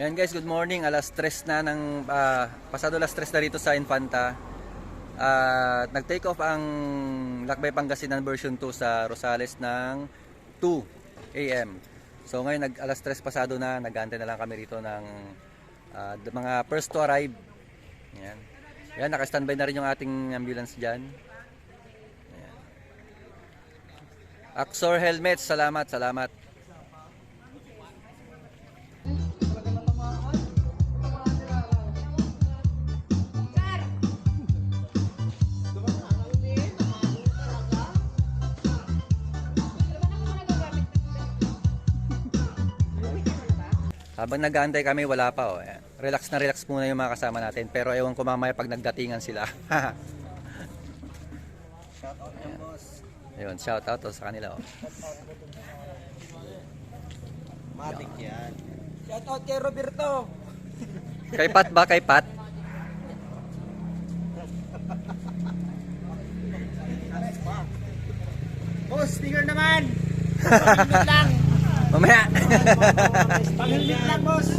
Yan guys, good morning. Alas 3 na ng pasado alas 3 na rito sa Infanta. Nag-take off ang Lakbay Pangasinan version 2 sa Rosales ng 2 AM. So ngayon alas 3 pasado na, nag-aantay na lang kami rito ng mga first to arrive. Yan. Yan, naka-standby na rin yung ating ambulance diyan. Yan. Axor Helmets, salamat. Habang nag-aantay kami, wala pa oh. Relax na relax muna yung mga kasama natin. Pero ewan ko mamaya pag nagdatingan sila. Shoutout yan, boss. Ayun, shoutout sa kanila oh. Matik yan. Shoutout kay Roberto. Kay Pat ba? Kay Pat? Boss, sticker naman. Pang-helmet lang. Mamaya. Pang-helmet lang, boss.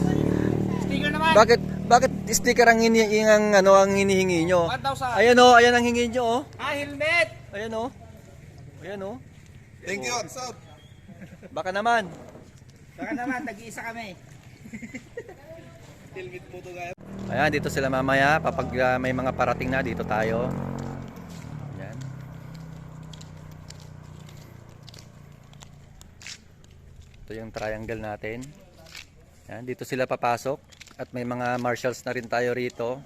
Sticker naman. Bakit sticker ang hinihingi nyo? 1,000. Ayan oh, ayan ang hingi nyo oh. Helmet. Ayan oh. Ayan oh. Thank you, Aksot. Baka naman. Baka naman, tag-iisa kami. Helmet po to guys. Ayan, dito sila mamaya. Kapag may mga parating na, dito tayo. Ayan. Ito yung triangle natin. Ayan, dito sila papasok. At may mga marshals na rin tayo rito.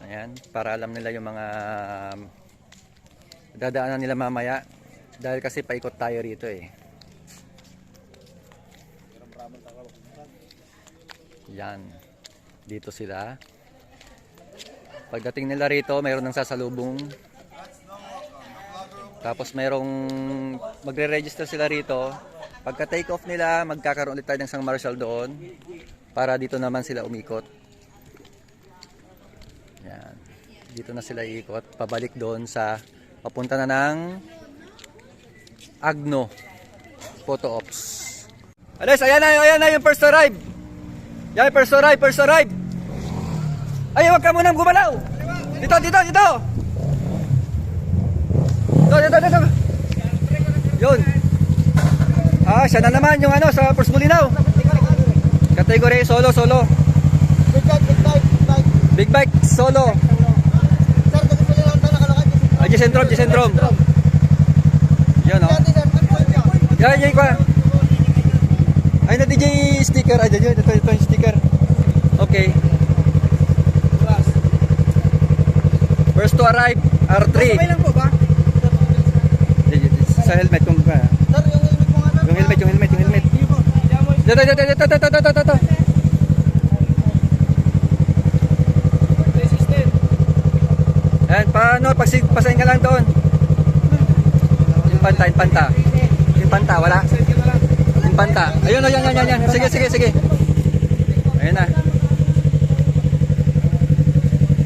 Ayan, para alam nila yung mga dadaanan nila mamaya. Dahil kasi paikot tayo rito eh. Yan. Dito sila. Pagdating nila rito, mayroon ng sasalubong. Tapos mayroong magre-register sila rito. Pagka take off nila, magkakaroon ulit tayo ng isang marshal doon. Para dito naman sila umikot. Yan. Dito na sila iikot. Pabalik doon sa papunta na ng Agno Photo Ops. Alis, ayan na yung first arrive. Yan, first arrive. Ay, huwag ka munang gumalaw. Dito. Dito. Yun. Siya na naman yung sa First Bulinaw. Category solo. Big bike solo. G-Centrum. Yan o. Yan ko. Ay na DJ sticker. Ay ito yung sticker. Okay. First to arrive R3. Okay lang po ba? Sa helmet kung ba. Yung helmet. Dito. Yan, paano? Pasahin ka lang doon. Yung panta, wala? Yung panta. Ayun, yan. Sige. Ayun na.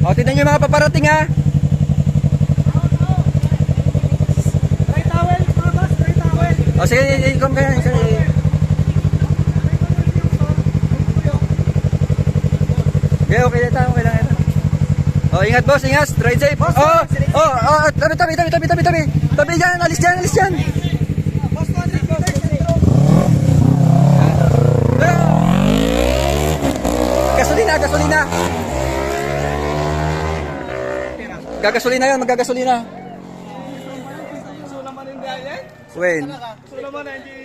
O, tignan nyo yung mga paparating ha. Try towel, mga boss, try towel. O, sige, ikom ka yan. Okay lang ito. Oh, ingat boss, ingat. Ride safe. Tabi. Tabi dyan, alis dyan. Boss, 200, boss. Gasolina. Gagasolina yan, magagasolina. So naman hindi yan. When? So naman hindi.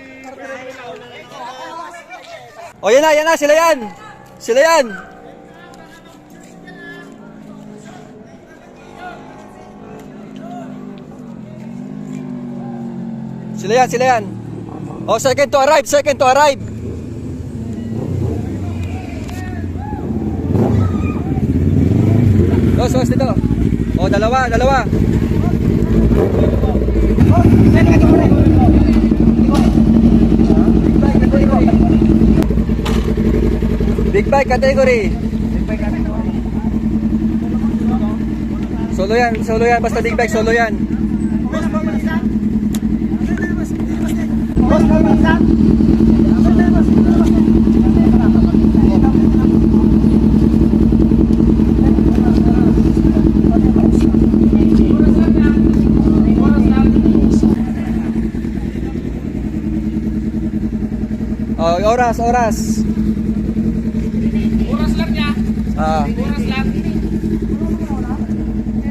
O yan na, sila yan. Sila yan. Sila yan. O, second to arrive. Los, dito. O, dalawa. Big bike category. Solo yan, basta big bike, solo yan. Oh, oras. Oras lang niya. Ah. Oras lang.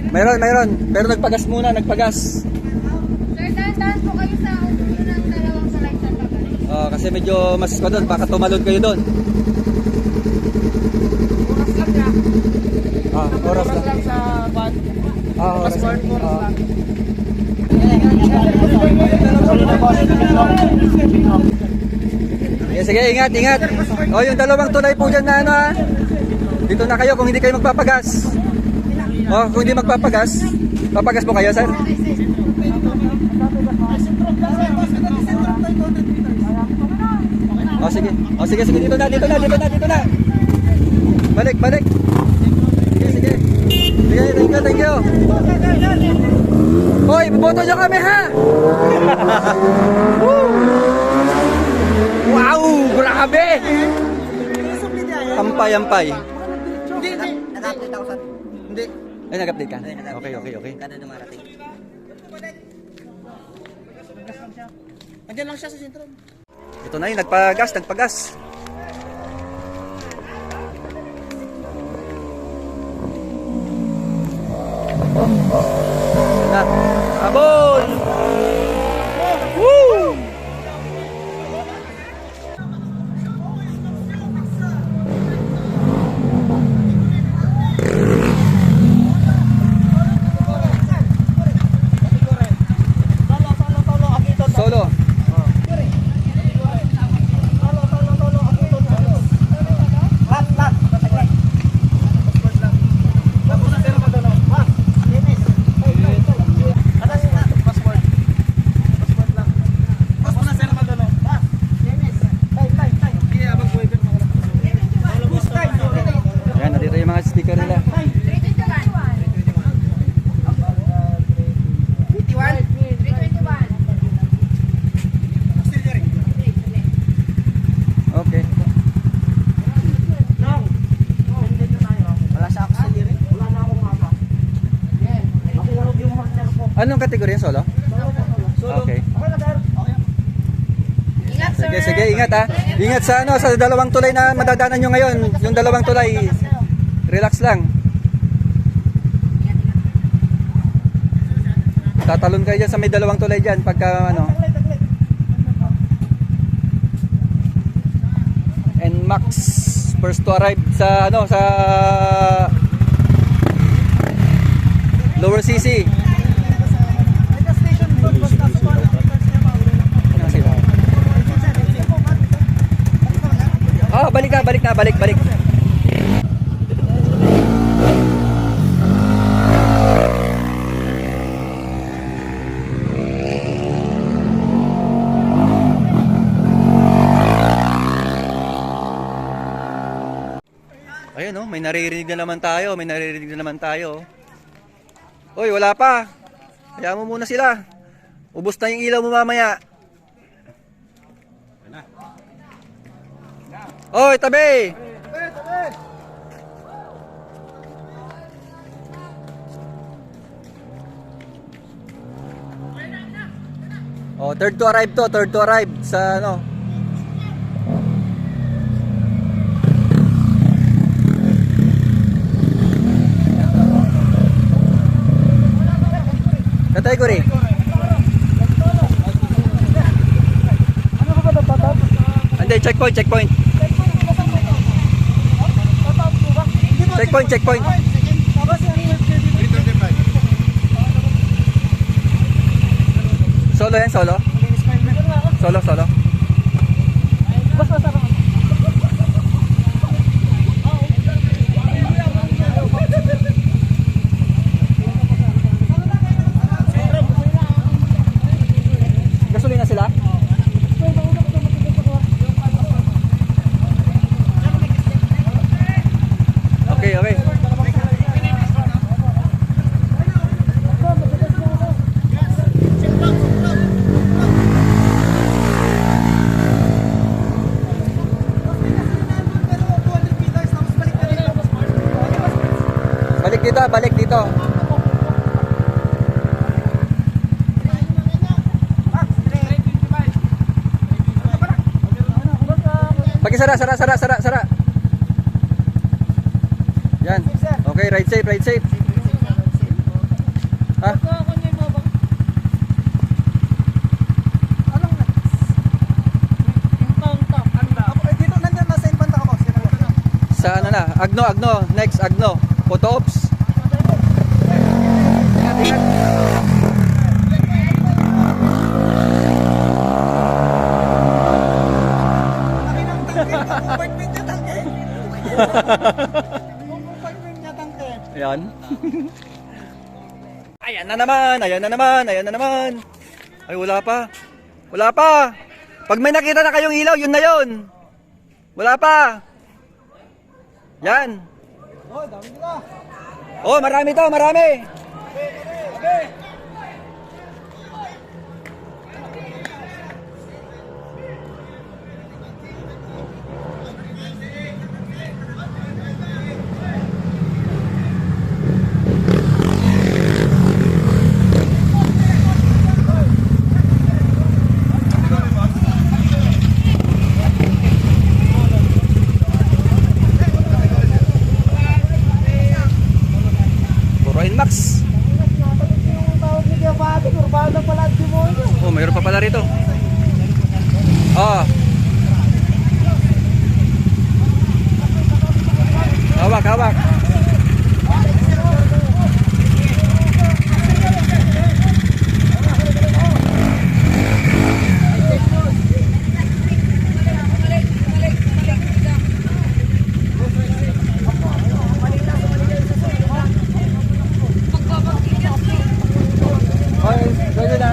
Mayroon. Pero nagpagas muna. Sir, dahan-dahan po kayo sa ulo ng dalawang salay sa pagkakas. Kasi medyo mas pa doon. Baka tumalon kayo doon. Oras lang niya. Oras lang. lang sa van. Oras lang. Sige, ingat. O, yung dalawang tulay po dyan na ano ha. Dito na kayo kung hindi kayo magpapagas. O, kung hindi magpapagas, papagas po kayo, sir? O, sige, dito na. Balik. Sige. Thank you. Hoy, boboto nyo kami ha! Wow, grabe! Ampay. Nag-update ako, sir. Hindi. Ay, nag-update ka? Okay. Kada dumarating. Andiyan lang siya sa sentro. Ito na yun, nagpagas. Na, abon! Woo! Solo. Ayan, nandito yung mga sticker nila. 321. Okay. Wala sa auxiliary. Wala na akong mapa. Nakulog yung horner ko. Anong kategorya yan, solo? Okay. Ingat, sir. Sige, ingat ha. Ingat sa sa dalawang tulay na madadaanan nyo ngayon. Yung dalawang tulay, relax lang. Tatalon kayo dyan sa may dalawang tulay dyan pagka And Max first to arrive sa sa lower CC. Balik. Ayun may naririnig na naman tayo. Oy, wala pa. Hayaan mo muna sila. Ubos na yung ilaw mo mamaya. Oy, tabi! Oh, third to arrive sa Gregory. Ano ba ito? Tatat? Hindi, checkpoint, checkpoint. Tatat po ba? Hindi ba? Checkpoint, checkpoint. Tapos yung Solo yan, solo? Solo, solo. basta sarap. Gasolina sila? Okay, okay. Balik dito, balik dito. Pakisara, sara, sara, sara, sara. Yan. Okay, ride safe, ride safe. Ha? Dito nandiyan nasa Infanta ako. Sa ano na? Agno, Agno. Next, Agno. Photo ops. Ayan. Ayan na naman, ayan na naman, ayan na naman. Ay, wala pa. Wala pa. Pag may nakita na kayong ilaw, yun na yun. Wala pa. Yan. Oh, dami nila. Oh, marami to, marami. Puro Inmax. Yung tawag ni Kuya Bati, kurbada pala at demonyo. Oh, mayroon pa pala rito. Oh. Hawak, hawak. Oh, gano'n na.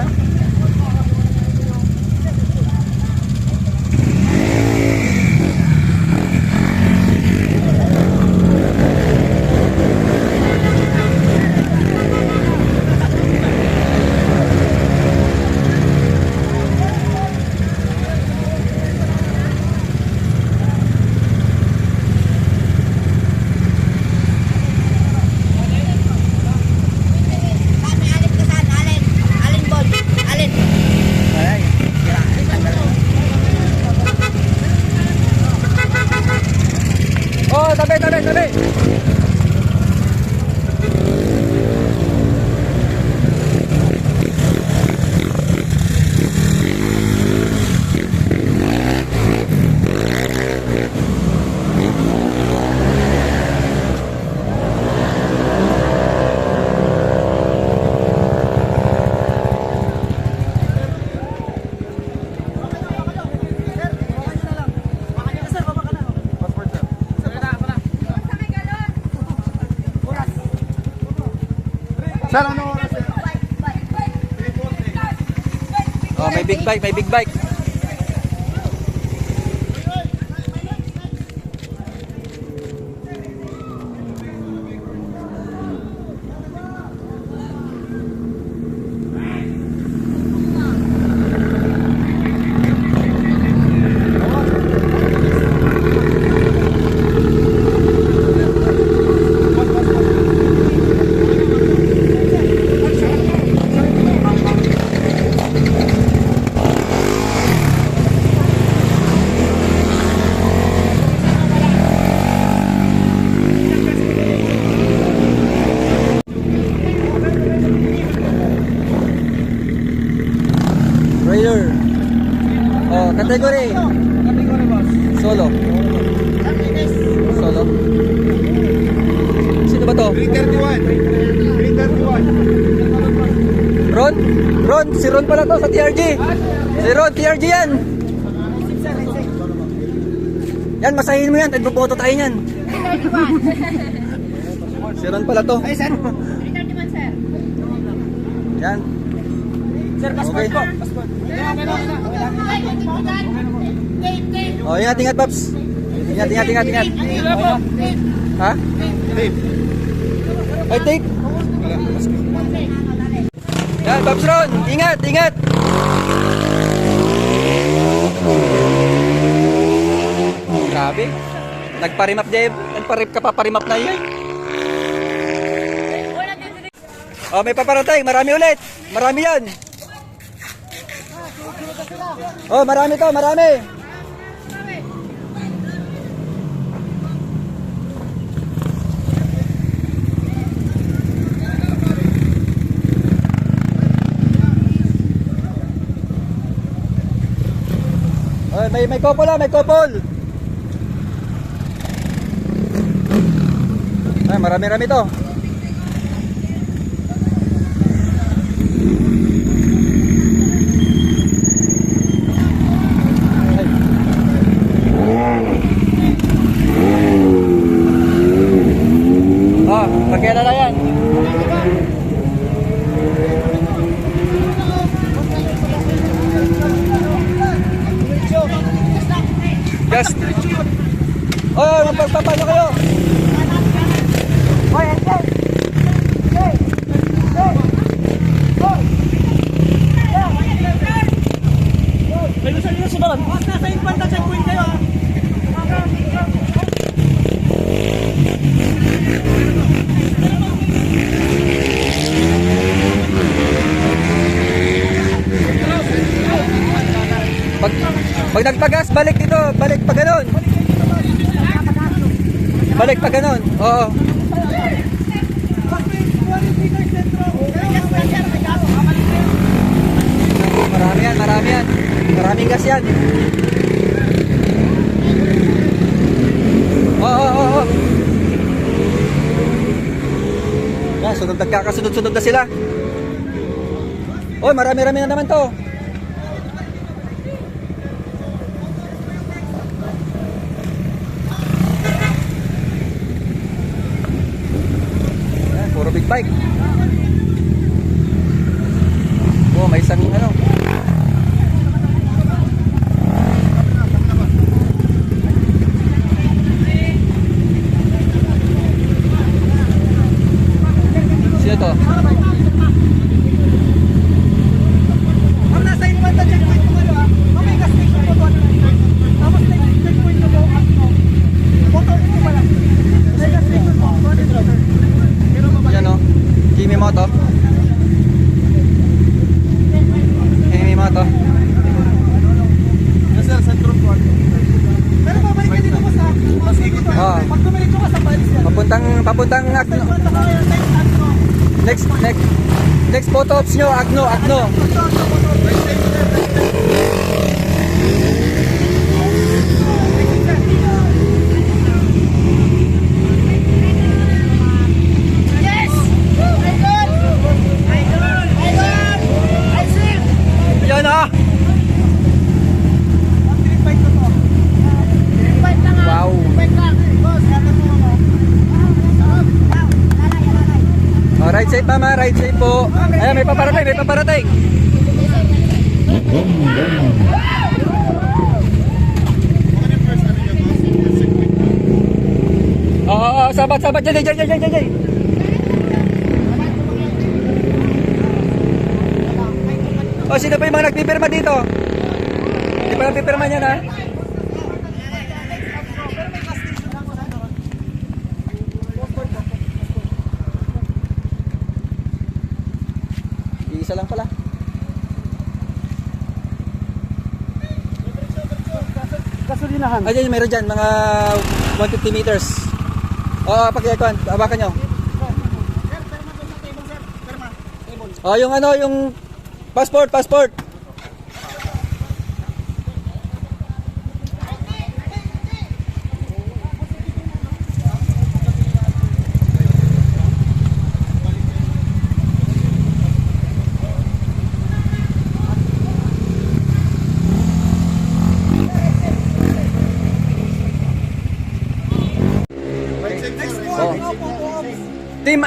Ay. Oh, tabi, tabi, tabi. Sir, ano oras? Oh, may big bike, may big bike. Category. Category boss. Solo. Solo. Sino ba to? 331. Ron? Ron, si Ron pala to sa TRG. Si Ron, TRG yan. Yan, masahin mo yan. Nagpo-photo tayo yan. 331. Si Ron pala to. 331, sir. Yan. Sir, passport Okay. po. Passport. Oh, ingat, ingat, Paps. Ingat, ingat, ingat, ingat. Ha? Ay, tape. Yan, Paps Ron. Ingat, ingat. Grabe. Nagparimap, Dave. Nagparip ka pa, parimap na yan. Oh, may paparating. Marami ulit. Marami yan. Oh, marami to, marami. Oh, may couple lang, may couple. Ay, marami-rami to. Ah, pagkilala yan. Just. Oh, magpapano kayo? May gusto nyo sumunod. Boss, nasa Infanta checkpoint kayo ha. Pag nagpagas, balik dito. Balik pa ganun. Balik pa ganun. Oo. Marami yan, marami yan. Maraming gas yan. Oo. Yan, sunod, nagkakasunod-sunod na sila. Oh, marami-rami na naman to. Yan, puro big bike. Oh, may isang ano. Sino to? Ang nasa Infanta checkpoint po kayo ha. Okay, gas station po doon. Tapos next checkpoint nyo po. Motor po pala. May gas station po. Yan o. Kimi Moto. Kimi Moto. Yes sir, Centro po. Pero babalik ka dito po sa Oo. Pag tumilig ko ka sa Paris yan. Papuntang Agno. Infanta ka kaya sa Infanta. Next photo ops nyo, Agno. Yes! Idol! Idol! I see! Yan ah. Bike ko to. Fight lang ha. Wow. Fight lang. Boss, kata mo mo. Oh, ride safe mama, ride safe po. Ayan, may paparating. Oo, sabat. Diyan. Oh, sino pa yung mga nagpipirma dito? Hindi pa nagpipirma niyan ha? Isa lang pala. Gasolinahan. Ayun, meron dyan, mga 150 meters. Oo, pag-ikuan, abakan nyo. Oh, yung ano, yung passport.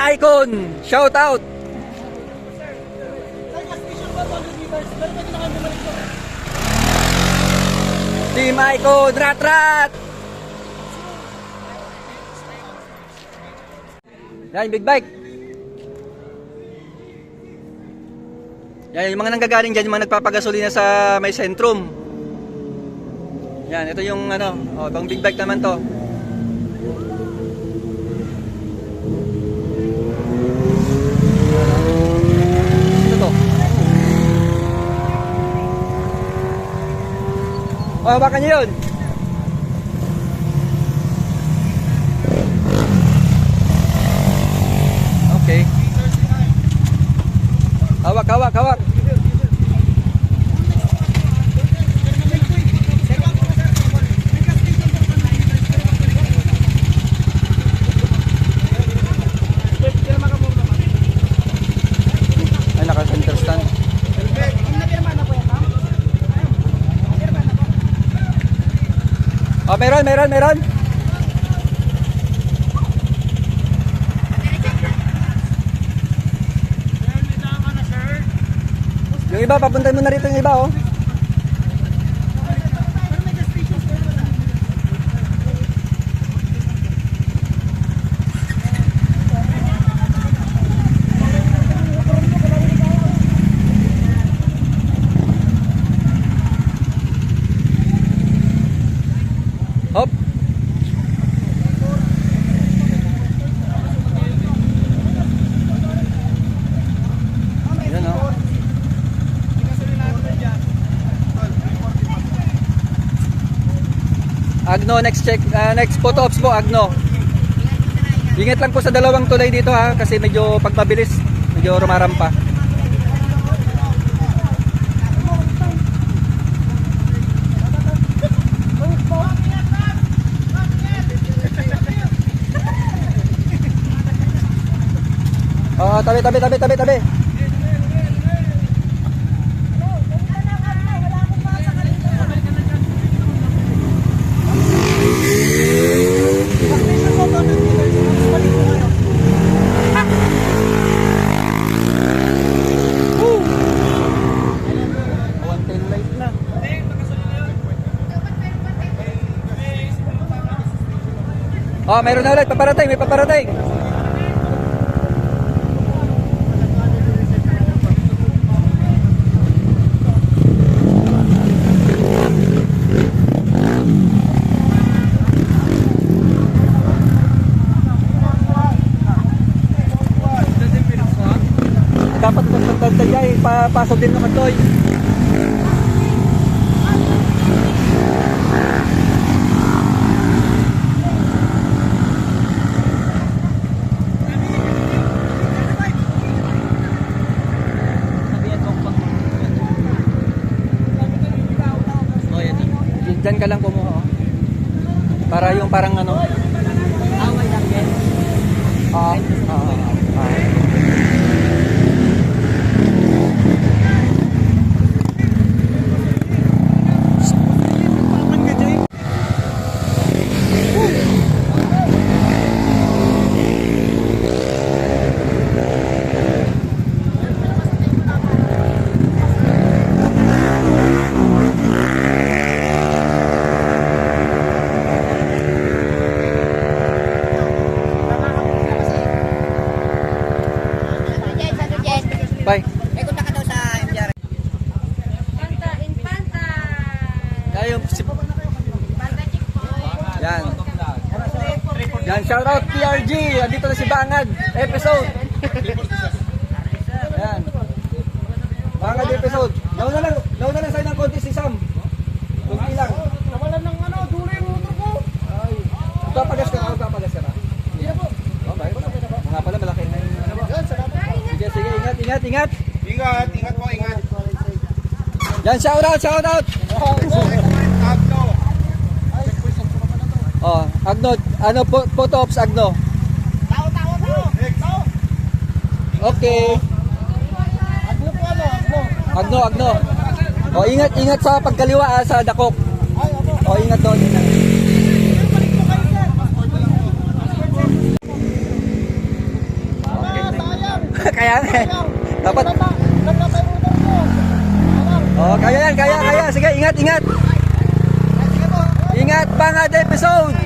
Icon, shout out. Team Icon, rat. Yan, big bike. Yan, yung mga nanggagaling dyan, yung mga nagpapagasolina sa may sentrum. Yan, ito yung ano, oh, ibang big bike naman to. Ito to. Oh, hawakan nyo yun. Okay. Hawak. Ay, naka-center stand. Oh, meron. Yung iba, papunta mo na rito yung iba, oh. Hop. Yan, oh. Agno, next photo ops po, Agno. Ingat lang po sa dalawang tulay dito ha, kasi medyo pag mabilis, medyo rumarampa. Oh, tabi. Oh, mayroon na ulit, may paparating. Dapat pagtagtagay, papasok din naman to. Diyan ka lang kumuha, oh. Para yung parang ano. Away lang yan. Bye. May punta ka daw sa MJR. Infanta. Kayo, Banda checkpoint. yan. Yan, shout out PRG. Andito na si Bangad. Episode. Yan. Bangad episode. Nauna lang sa'yo ng konti si Sam. Kunti lang. Nawalan ng ano, dulo yung motor ko. Magpapagas ka na. Hindi na po. Okay. Nga pala, malaki na yung ano mo. Yan, salamat. Sige, ingat. Ingat po. Yan, shout out. Agno. Oh, Agno, ano, photo ops, Agno. Tao. Okay. Agno po ano? Agno. Oh, ingat sa pagkaliwa sa dakok. Ay, ako. Oh, ingat doon. kaya nga. Dapat. Oh, kaya yan, kaya. Sige, ingat. Ingat, Bangad episode.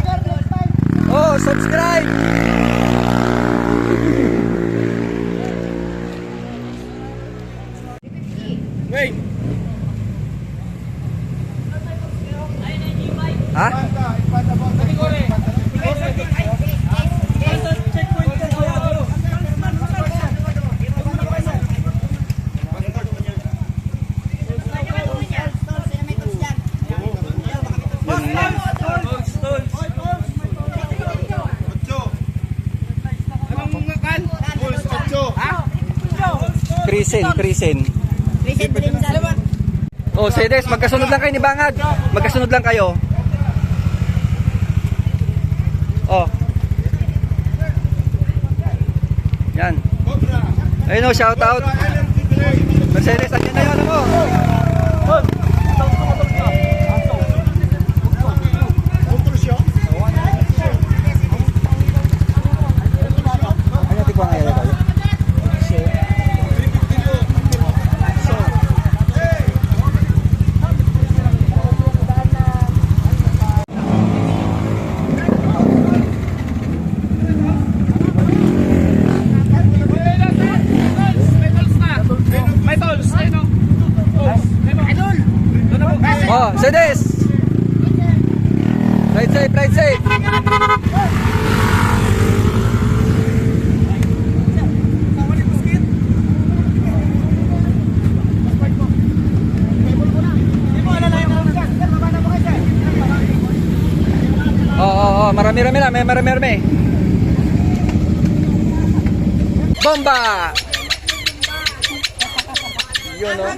Oh, subscribe. Wait. Ha? Krisen. Oh, Sedes, magkasunod lang kayo ni Bangad. Magkasunod lang kayo. Oh. Yan. Ayun o, shout out. Mercedes, andyan na yun, ano mo? Ano tipo ang ayaw tayo? Oh, Sedes. Ride safe. Oh, marami na, may marami. Bomba! Yun, oh.